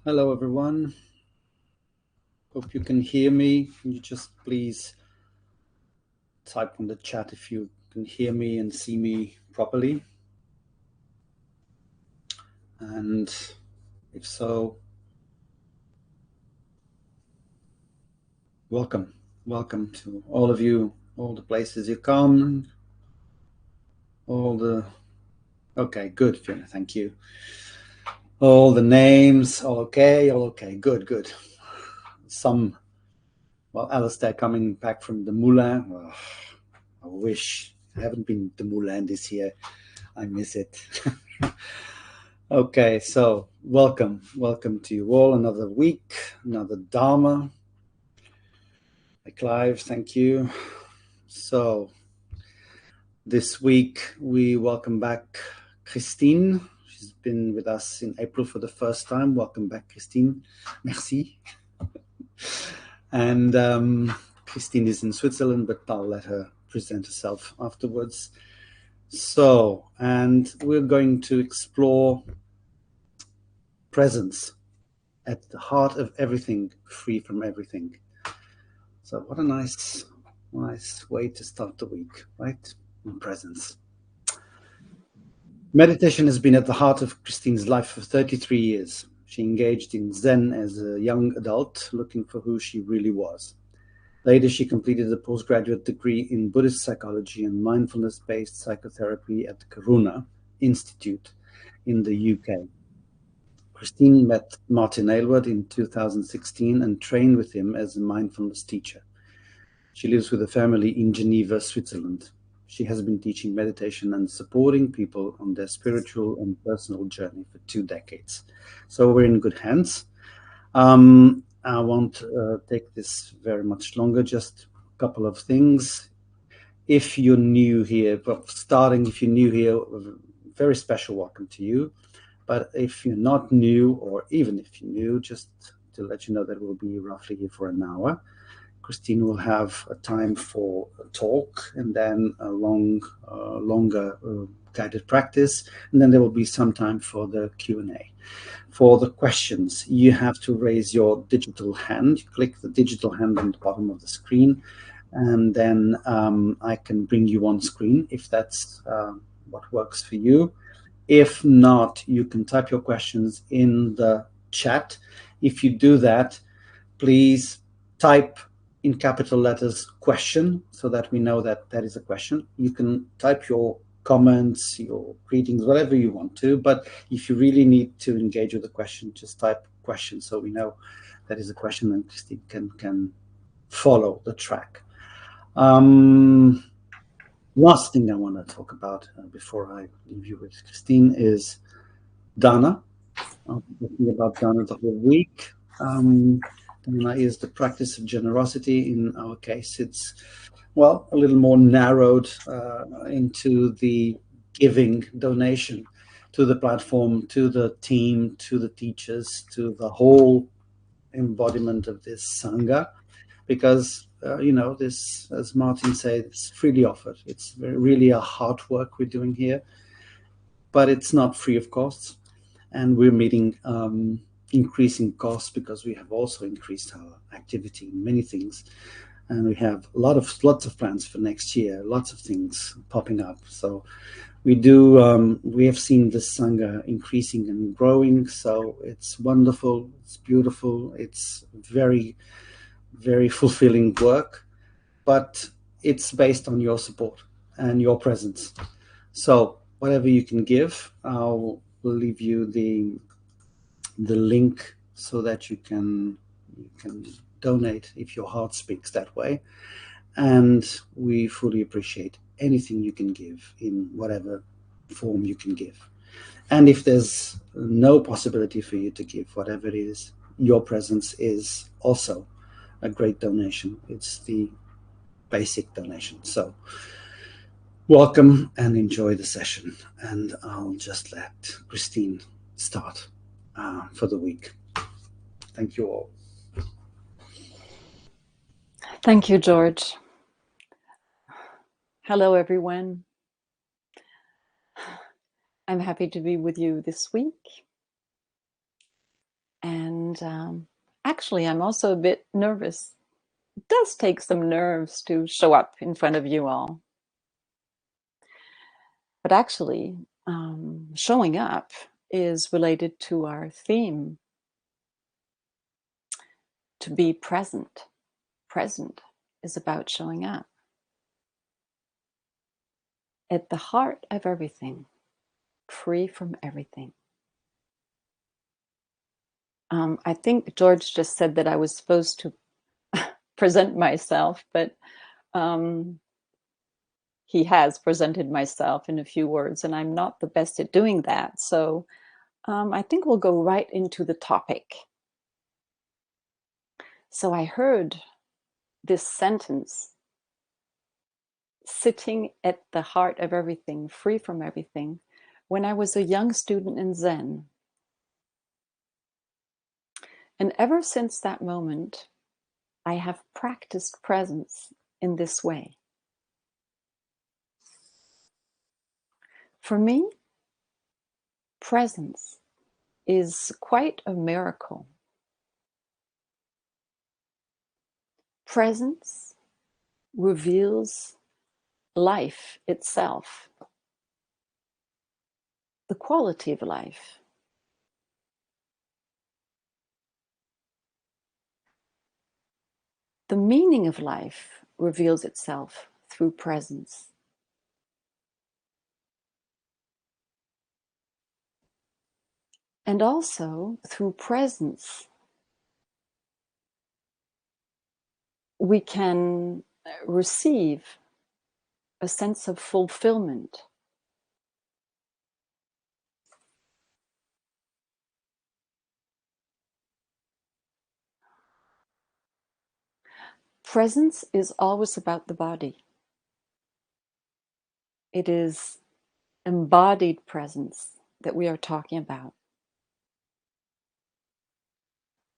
Hello, everyone. Hope you can hear me. Can you just please type on the chat if you can hear me and see me properly? And if so, welcome. Welcome to all of you, all the places you come, all the. Okay, good, Fiona, thank you. All the names, all okay, good. Well, Alistair coming back from the Moulin. Oh, I wish I haven't been to Moulin this year. I miss it. Okay, so welcome to you all. Another week, another Dharma. Hi, Clive, thank you. So this week we welcome back Christine. She's been with us in April for the first time. Welcome back, Christine. Merci. And Christine is in Switzerland, but I'll let her present herself afterwards. So, and we're going to explore presence at the heart of everything, free from everything. So what a nice way to start the week, right? In presence. Meditation has been at the heart of Christine's life for 33 years. She engaged in Zen as a young adult, looking for who she really was. Later, she completed a postgraduate degree in Buddhist psychology and mindfulness-based psychotherapy at the Karuna Institute in the UK. Christine met Martin Aylward in 2016 and trained with him as a mindfulness teacher. She lives with a family in Geneva, Switzerland. She has been teaching meditation and supporting people on their spiritual and personal journey for 2 decades. So we're in good hands. I won't take this very much longer, just a couple of things. If you're new here, if you're new here, very special welcome to you. But if you're not new, or even if you're new, just to let you know that we'll be roughly here for an hour. Christine will have a time for a talk and then a longer guided practice, and then there will be some time for the Q&A. For the questions, you have to raise your digital hand. You click the digital hand on the bottom of the screen, and then I can bring you on screen if that's what works for you. If not, you can type your questions in the chat. If you do that, please type in capital letters question so that we know that that is a question. You can type your comments, your greetings, whatever you want to, but if you really need to engage with the question, just type question so we know that is a question and Christine can follow the track. Last thing I want to talk about before I leave you with Christine is Dana. I'll be talking about Dana the whole week. Dana is the practice of generosity. In our case, it's, well, a little more narrowed into the giving donation to the platform, to the team, to the teachers, to the whole embodiment of this Sangha. Because, this, as Martin said, it's freely offered. It's really a hard work we're doing here, but it's not free of costs. And we're meeting increasing costs because we have also increased our activity in many things. And we have lots of plans for next year, lots of things popping up. So we have seen this Sangha increasing and growing. So it's wonderful, it's beautiful, it's very, very fulfilling work, but it's based on your support and your presence. So whatever you can give, I'll leave you the link so that you can donate if your heart speaks that way. And we fully appreciate anything you can give in whatever form you can give. And if there's no possibility for you to give, whatever it is, your presence is also a great donation. It's the basic donation. So welcome and enjoy the session. And I'll just let Christine start for the week. Thank you all. Thank you, George. Hello, everyone. I'm happy to be with you this week. And actually, I'm also a bit nervous. It does take some nerves to show up in front of you all. But actually, showing up is related to our theme, to be present. Present is about showing up at the heart of everything, free from everything. I think George just said that I was supposed to present myself, but he has presented myself in a few words, and I'm not the best at doing that. So I think we'll go right into the topic. So I heard this sentence, sitting at the heart of everything, free from everything, when I was a young student in Zen. And ever since that moment, I have practiced presence in this way. For me, presence is quite a miracle. Presence reveals life itself, the quality of life. The meaning of life reveals itself through presence. And also through presence, we can receive a sense of fulfillment. Presence is always about the body. It is embodied presence that we are talking about.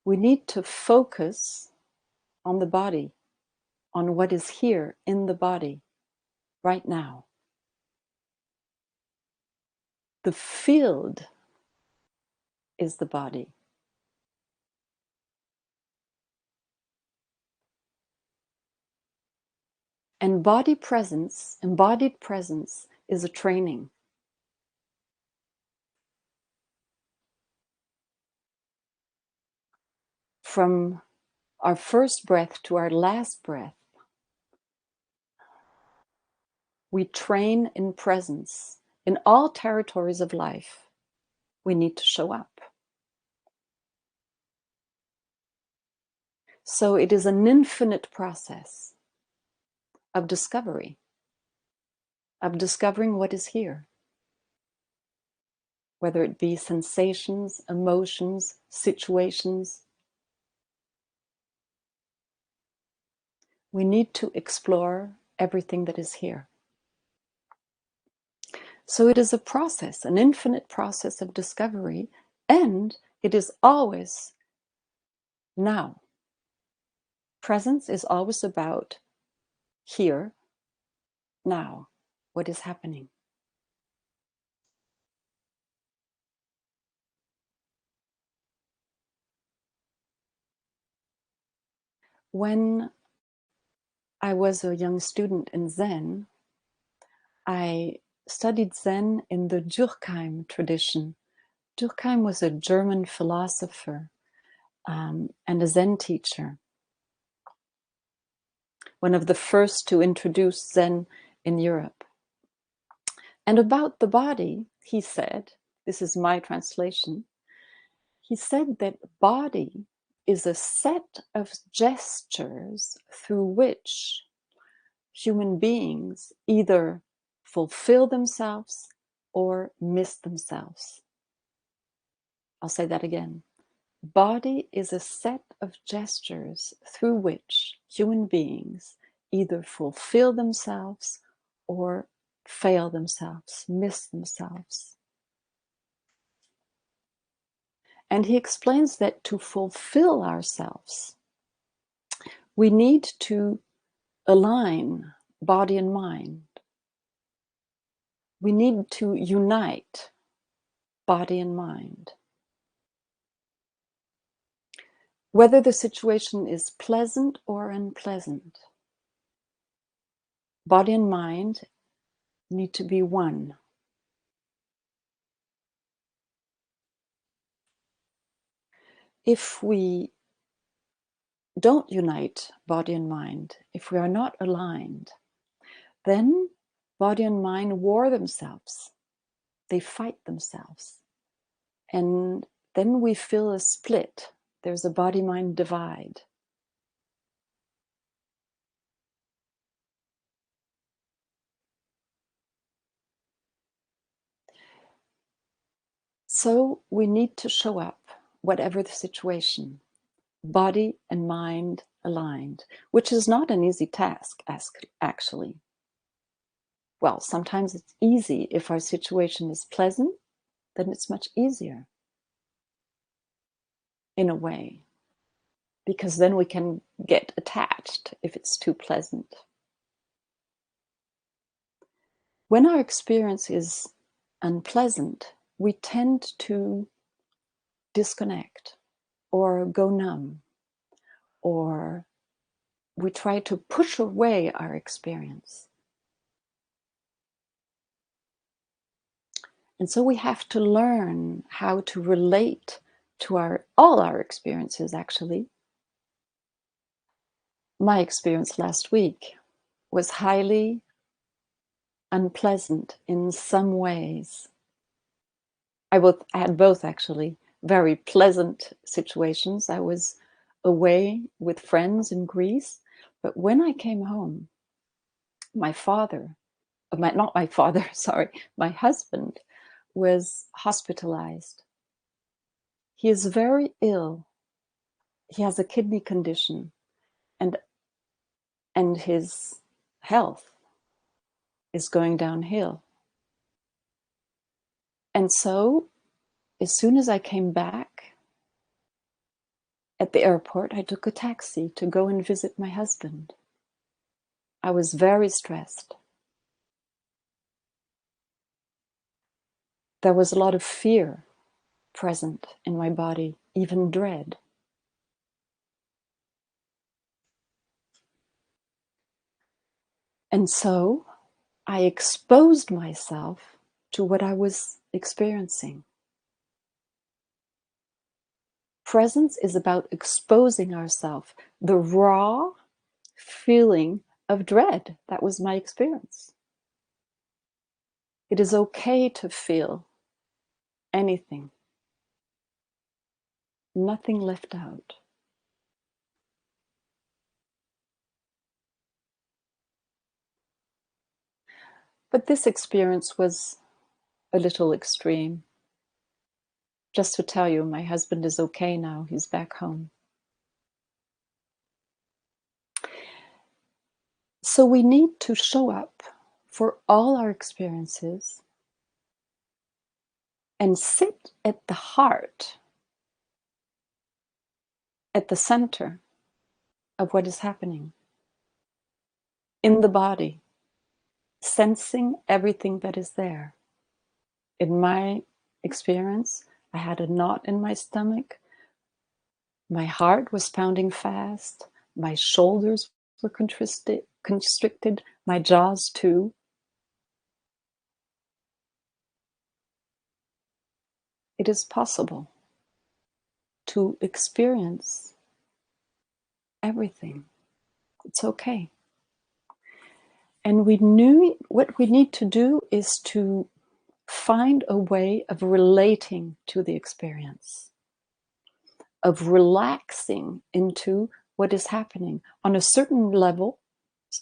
We need to focus on the body, on what is here in the body right now. The field is the body. And embodied presence is a training. From our first breath to our last breath, we train in presence. In all territories of life, we need to show up. So it is an infinite process of discovery, of discovering what is here, whether it be sensations, emotions, situations. We need to explore everything that is here. So it is a process, an infinite process of discovery, and it is always now. Presence is always about here, now, what is happening. When I was a young student in Zen, I studied Zen in the Durkheim tradition. Durkheim was a German philosopher and a Zen teacher, one of the first to introduce Zen in Europe. And about the body, he said, this is my translation, he said that body is a set of gestures through which human beings either fulfill themselves or miss themselves. I'll say that again. Body is a set of gestures through which human beings either fulfill themselves or fail themselves, miss themselves. And he explains that to fulfill ourselves, we need to align body and mind. We need to unite body and mind. whether the situation is pleasant or unpleasant. Body and mind need to be one. If we don't unite body and mind, if we are not aligned, then body and mind war themselves. They fight themselves. And then we feel a split. There's a body-mind divide. So we need to show up, whatever the situation, body and mind aligned, which is not an easy task, actually. Well, sometimes it's easy. If our situation is pleasant, then it's much easier, in a way, because then we can get attached if it's too pleasant. When our experience is unpleasant, we tend to disconnect or go numb, or we try to push away our experience. And so we have to learn how to relate to all our experiences, actually. My experience last week was highly unpleasant in some ways. I had both, actually, very pleasant situations. I was away with friends in Greece, but when I came home, my husband was hospitalized. He is very ill. He has a kidney condition, and his health is going downhill. And so, as soon as I came back at the airport, I took a taxi to go and visit my husband. I was very stressed. There was a lot of fear present in my body, even dread. And so I exposed myself to what I was experiencing. Presence is about exposing ourselves, the raw feeling of dread. That was my experience. It is okay to feel anything, nothing left out. But this experience was a little extreme. Just to tell you, my husband is okay now. He's back home. So we need to show up for all our experiences and sit at the heart, at the center of what is happening in the body, sensing everything that is there. In my experience, I had a knot in my stomach. My heart was pounding fast. My shoulders were constricted, my jaws too. It is possible to experience everything. It's okay. And what we need to do is to find a way of relating to the experience, of relaxing into what is happening. On a certain level,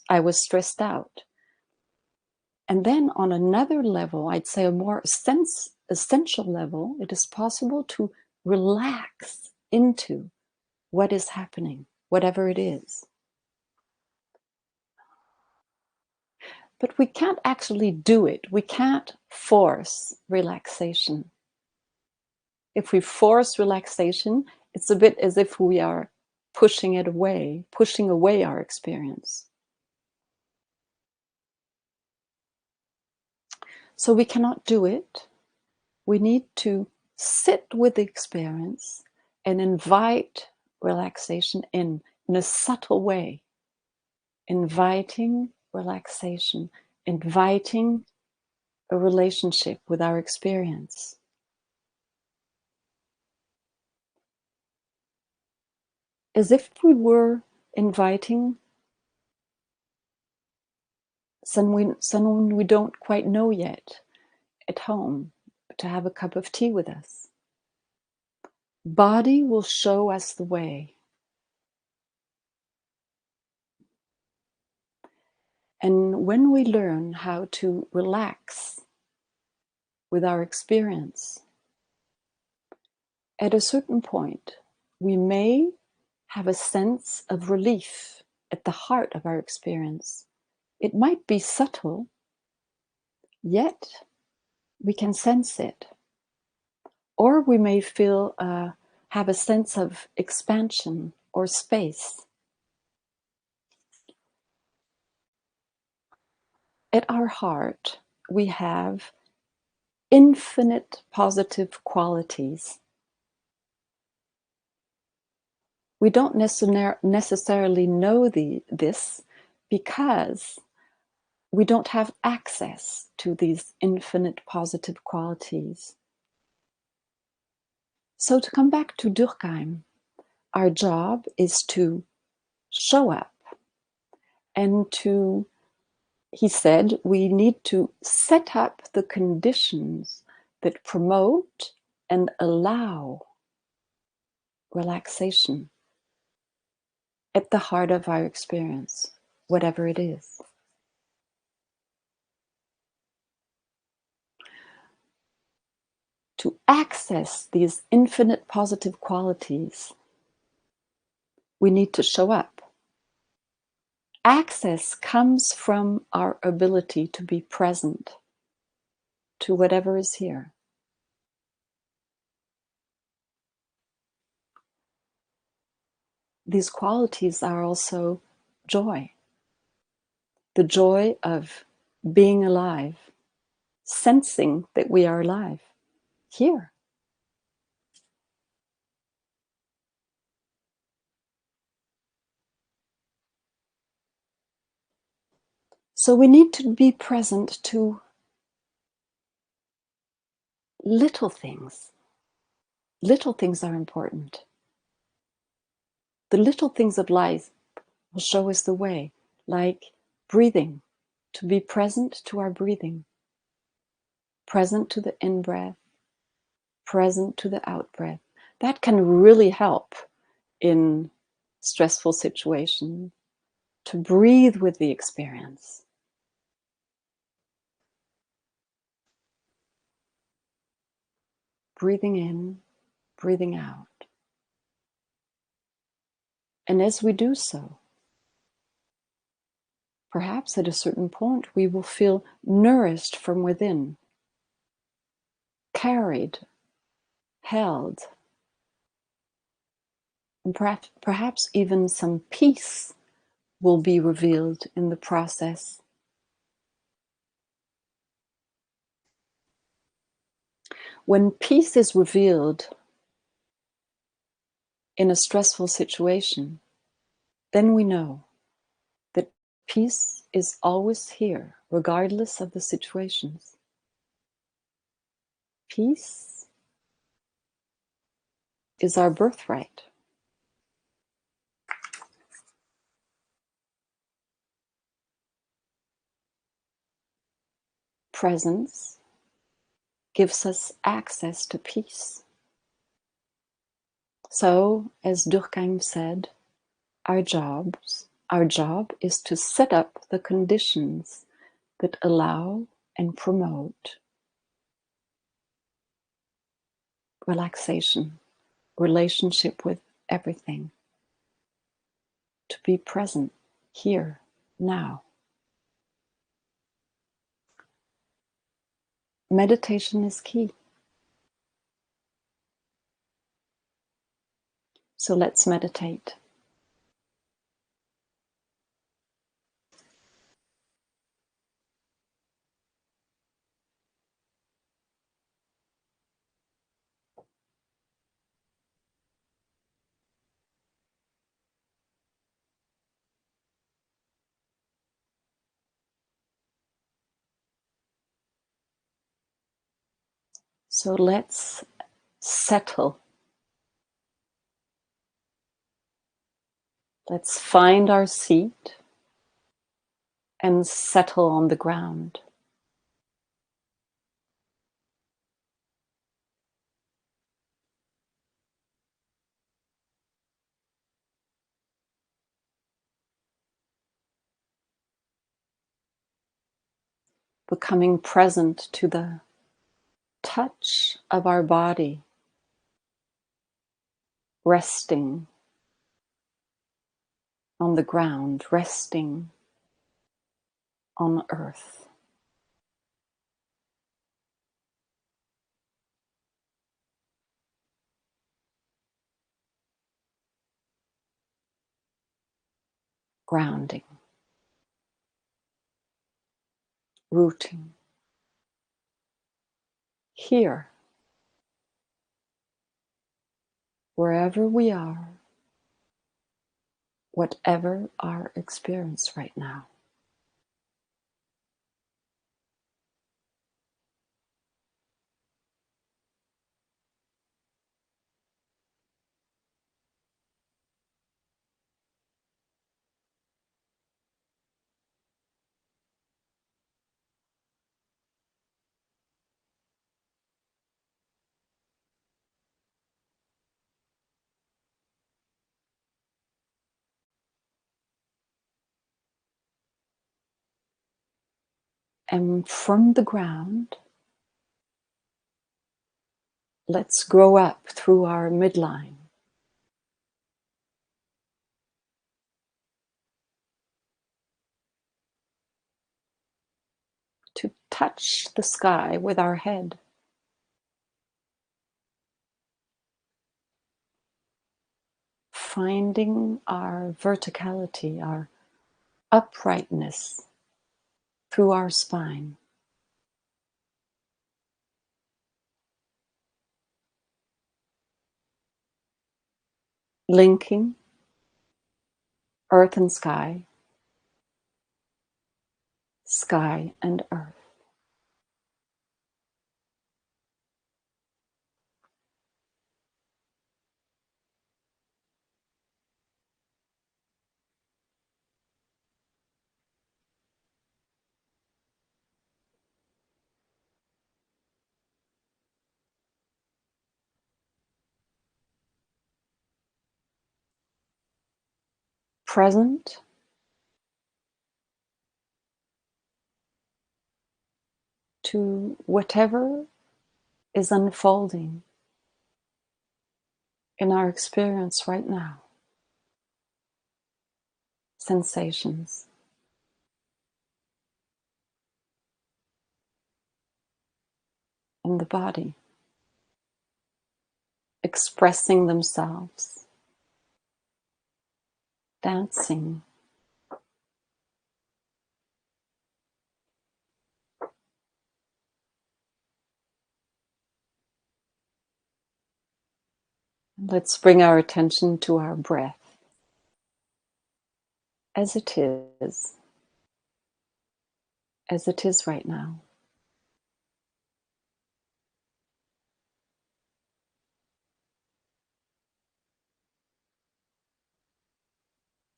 I was stressed out. And then on another level, I'd say a more essential level, it is possible to relax into what is happening, whatever it is. But we can't actually do it. We can't force relaxation. If we force relaxation, it's a bit as if we are pushing away our experience. So we cannot do it. We need to sit with the experience and invite relaxation in a subtle way, inviting relaxation, inviting a relationship with our experience. As if we were inviting someone we don't quite know yet at home to have a cup of tea with us. Body will show us the way. And when we learn how to relax with our experience, at a certain point, we may have a sense of relief at the heart of our experience. It might be subtle, yet we can sense it. Or we may have a sense of expansion or space. At our heart, we have infinite positive qualities. We don't necessarily know this because we don't have access to these infinite positive qualities. So to come back to Durkheim, our job is to show up and he said, we need to set up the conditions that promote and allow relaxation at the heart of our experience, whatever it is. To access these infinite positive qualities, we need to show up. Access comes from our ability to be present to whatever is here. These qualities are also joy. The joy of being alive, sensing that we are alive here. So we need to be present to little things. Little things are important. The little things of life will show us the way, like breathing, to be present to our breathing, present to the in-breath, present to the out-breath. That can really help in stressful situations, to breathe with the experience. Breathing in, breathing out. And as we do so, perhaps at a certain point we will feel nourished from within, carried, held, and perhaps even some peace will be revealed in the process. When peace is revealed in a stressful situation, then we know that peace is always here, regardless of the situations. Peace is our birthright. Presence gives us access to peace. So, as Durkheim said, our job is to set up the conditions that allow and promote relaxation, relationship with everything, to be present here, now. Meditation is key. So let's meditate. So let's settle. Let's find our seat and settle on the ground. Becoming present to the touch of our body, resting on the ground, resting on earth. Grounding, rooting. Here, wherever we are, whatever our experience right now. And from the ground, let's grow up through our midline. To touch the sky with our head. Finding our verticality, our uprightness through our spine. Linking earth and sky, sky and earth. Present to whatever is unfolding in our experience right now. Sensations. In the body. Expressing themselves. Dancing. Let's bring our attention to our breath as it is right now.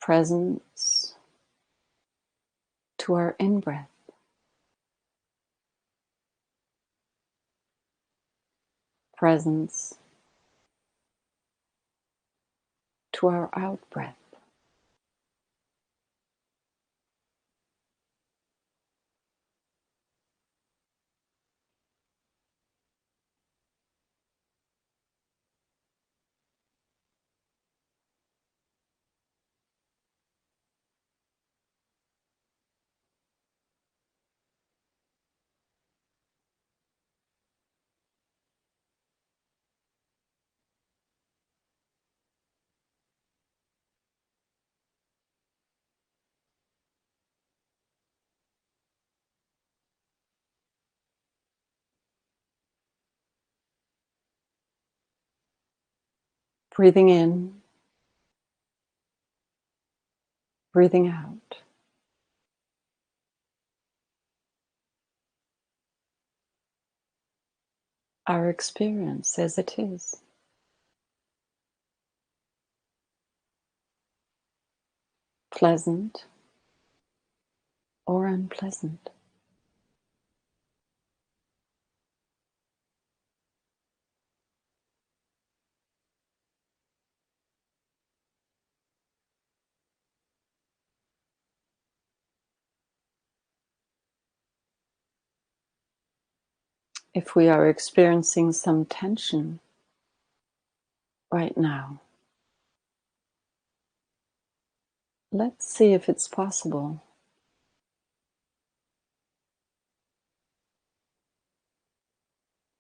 Presence to our in-breath. Presence to our out-breath. Breathing in, breathing out. our experience as it is. Pleasant or unpleasant. If we are experiencing some tension right now, let's see if it's possible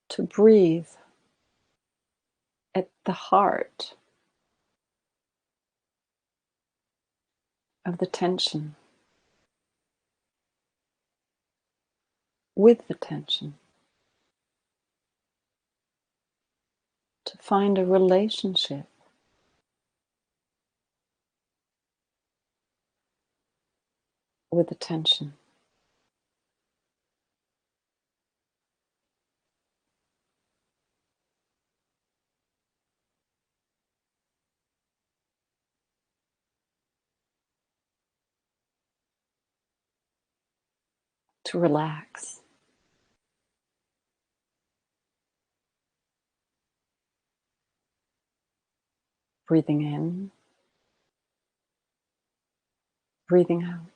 to breathe at the heart of the tension, with the tension, to find a relationship with the tension. To relax. Breathing in, breathing out.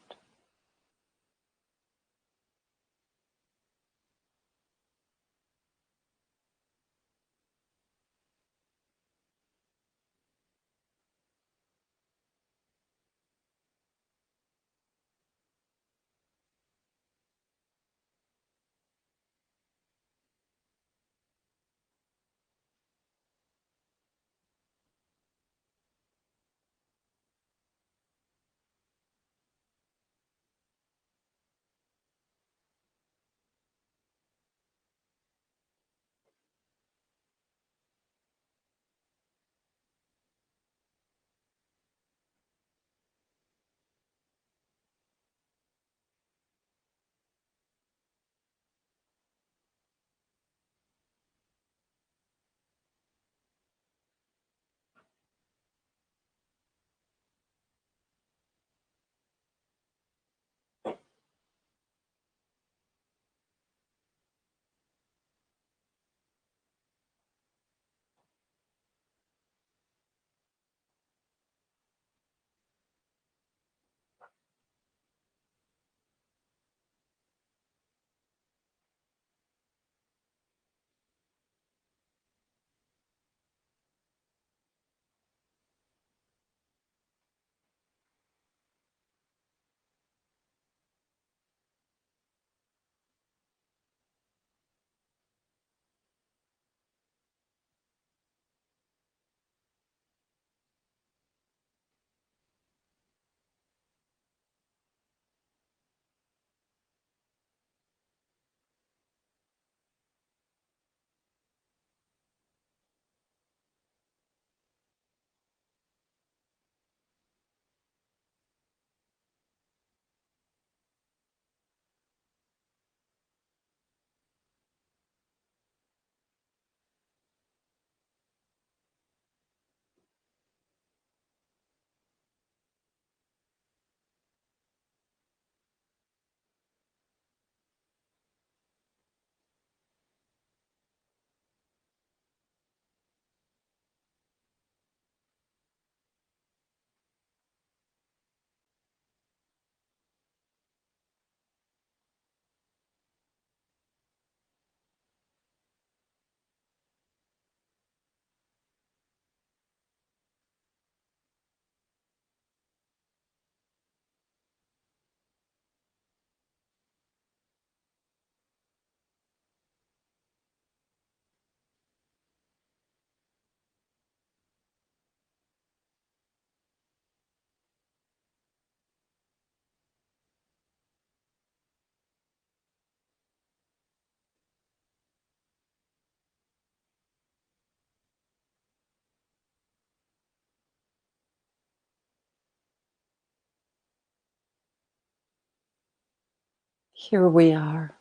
Here we are,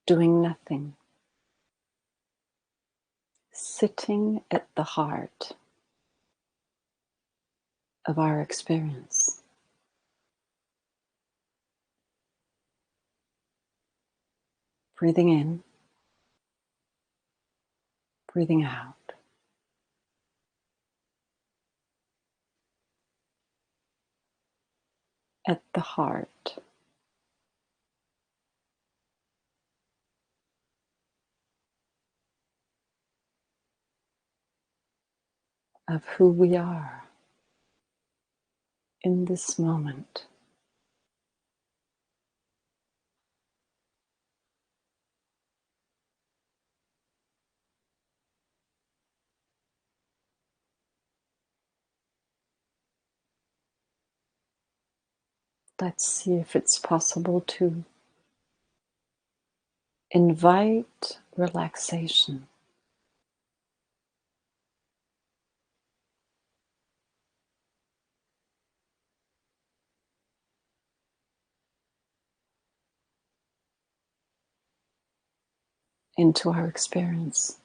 doing nothing, sitting at the heart of our experience. Breathing in, breathing out. At the heart of who we are in this moment. Let's see if it's possible to invite relaxation into our experience.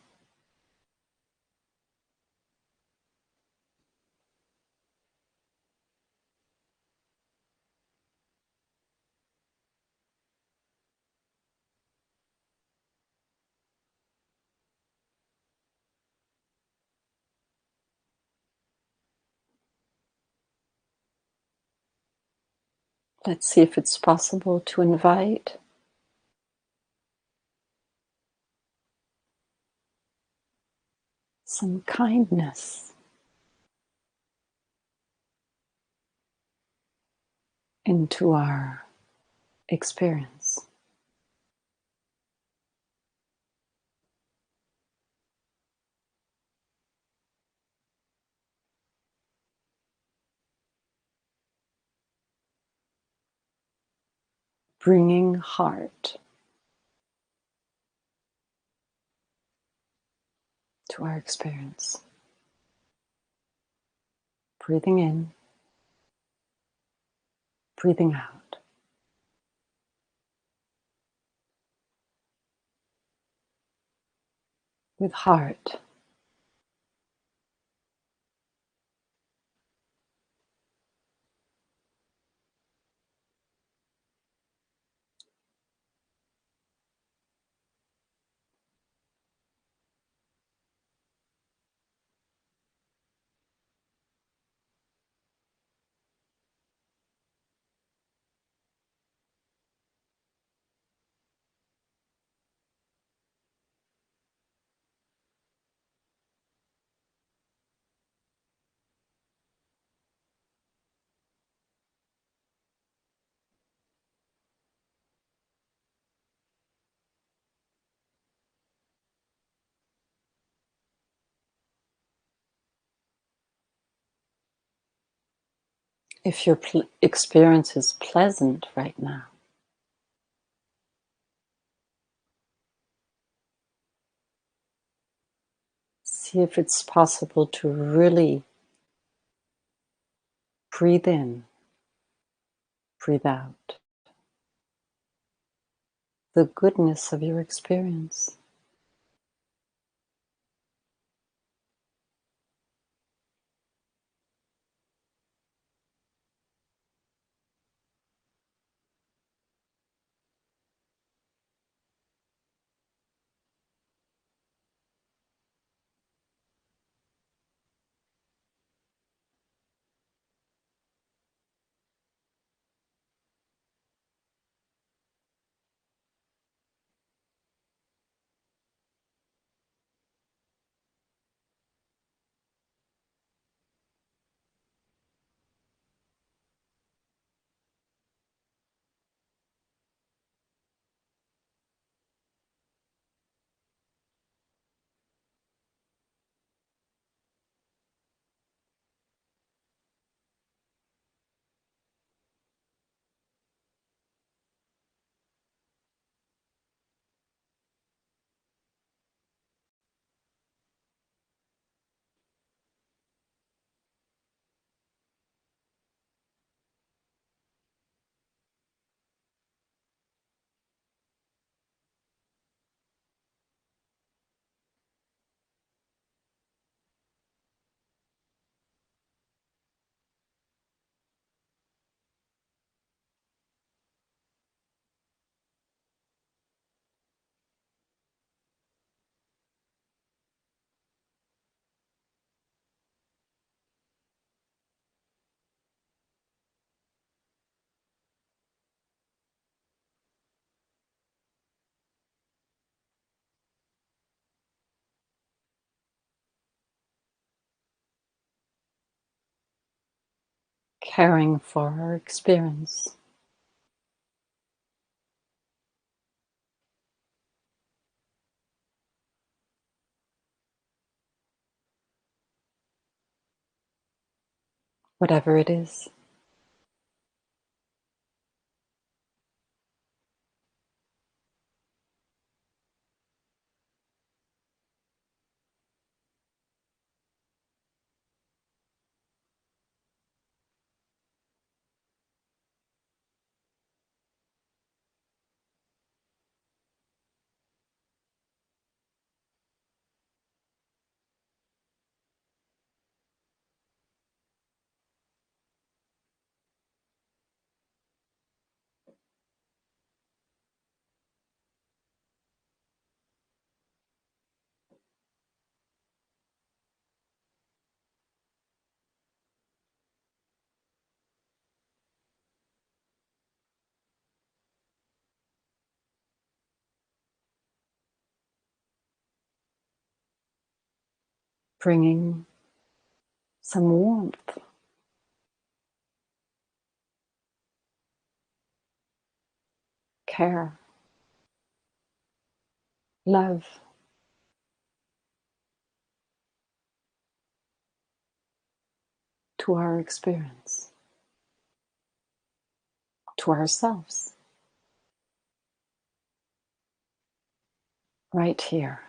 Let's see if it's possible to invite some kindness into our experience. Bringing heart to our experience. Breathing in, breathing out. With heart, if your experience is pleasant right now, see if it's possible to really breathe in, breathe out the goodness of your experience. caring for our experience. Whatever it is. Bringing some warmth, care, love to our experience, to ourselves, right here.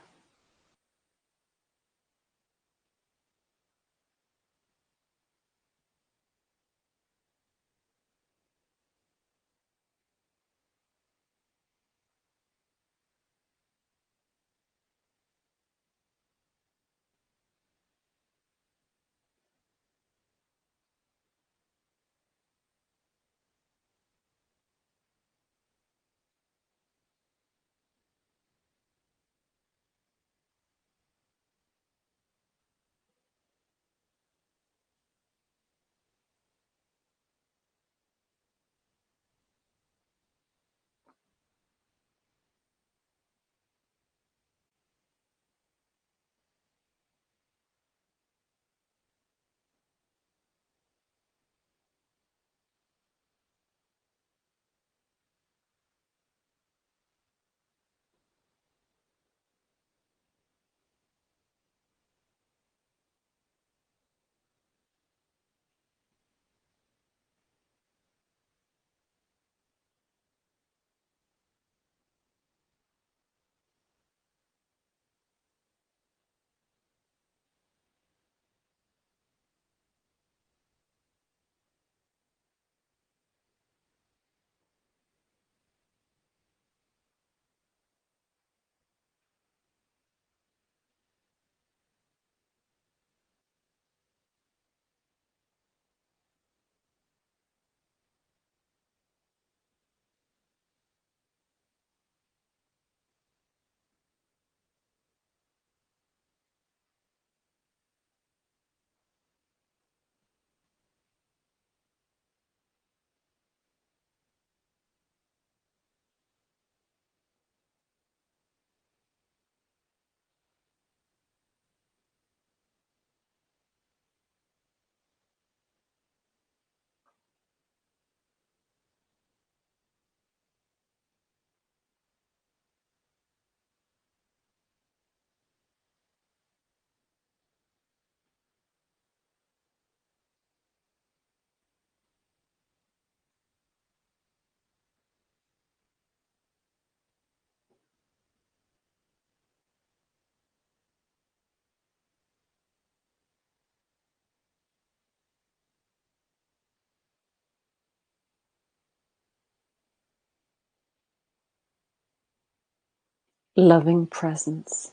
Loving presence.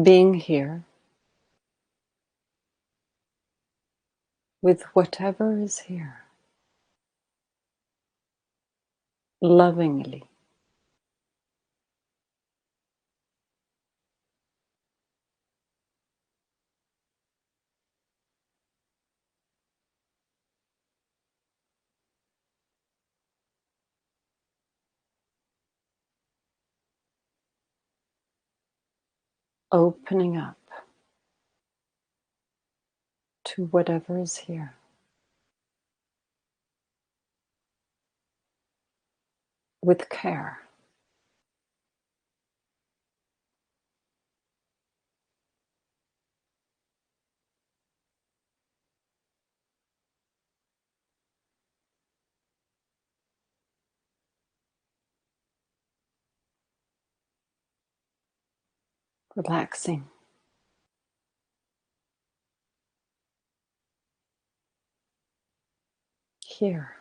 being here with whatever is here, lovingly. Opening up to whatever is here with care. Relaxing. Here.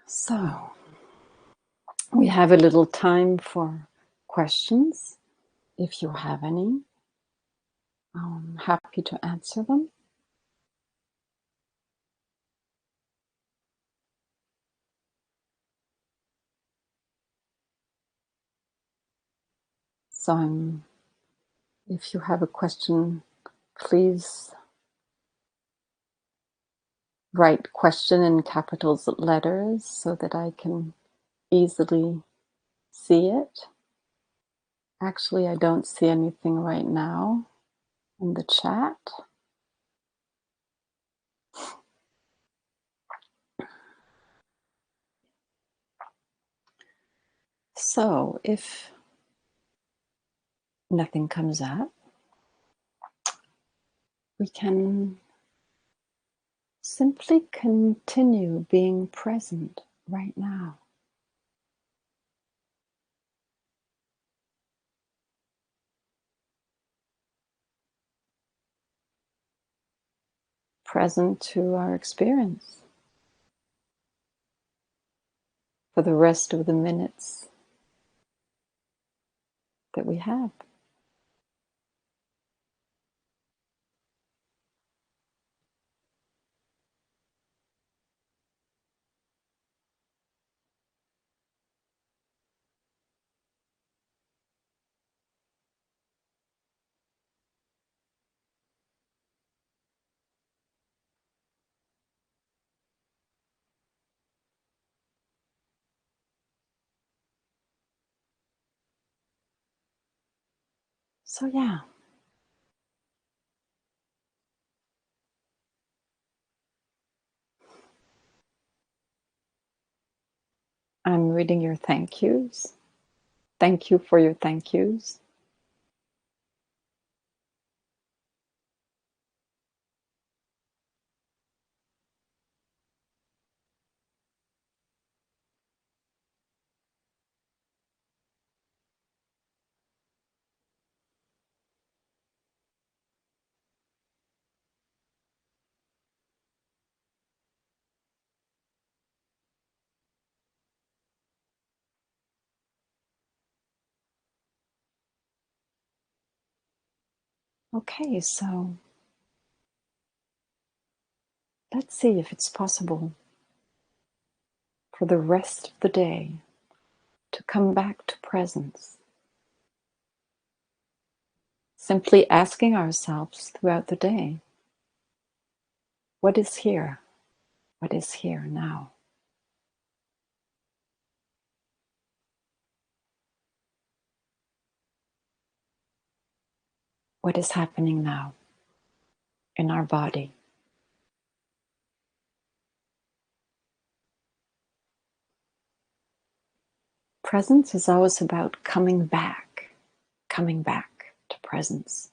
So, we have a little time for questions. If you have any, I'm happy to answer them. So, if you have a question, please write question in capital letters so that I can easily see it. Actually, I don't see anything right now in the chat. So, if nothing comes up, we can simply continue being present right now. present to our experience for the rest of the minutes that we have. So yeah, I'm reading your thank yous. Thank you for your thank yous. Okay, so let's see if it's possible for the rest of the day to come back to presence. Simply asking ourselves throughout the day, what is here? What is here now? What is happening now in our body? Presence is always about coming back to presence.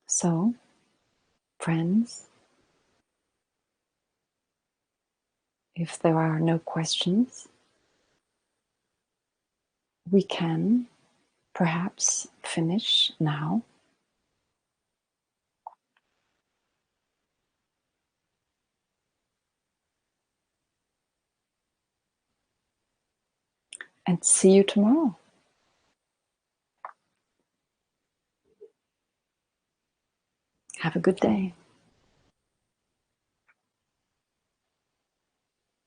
So, friends, if there are no questions, we can perhaps finish now. And see you tomorrow. Have a good day.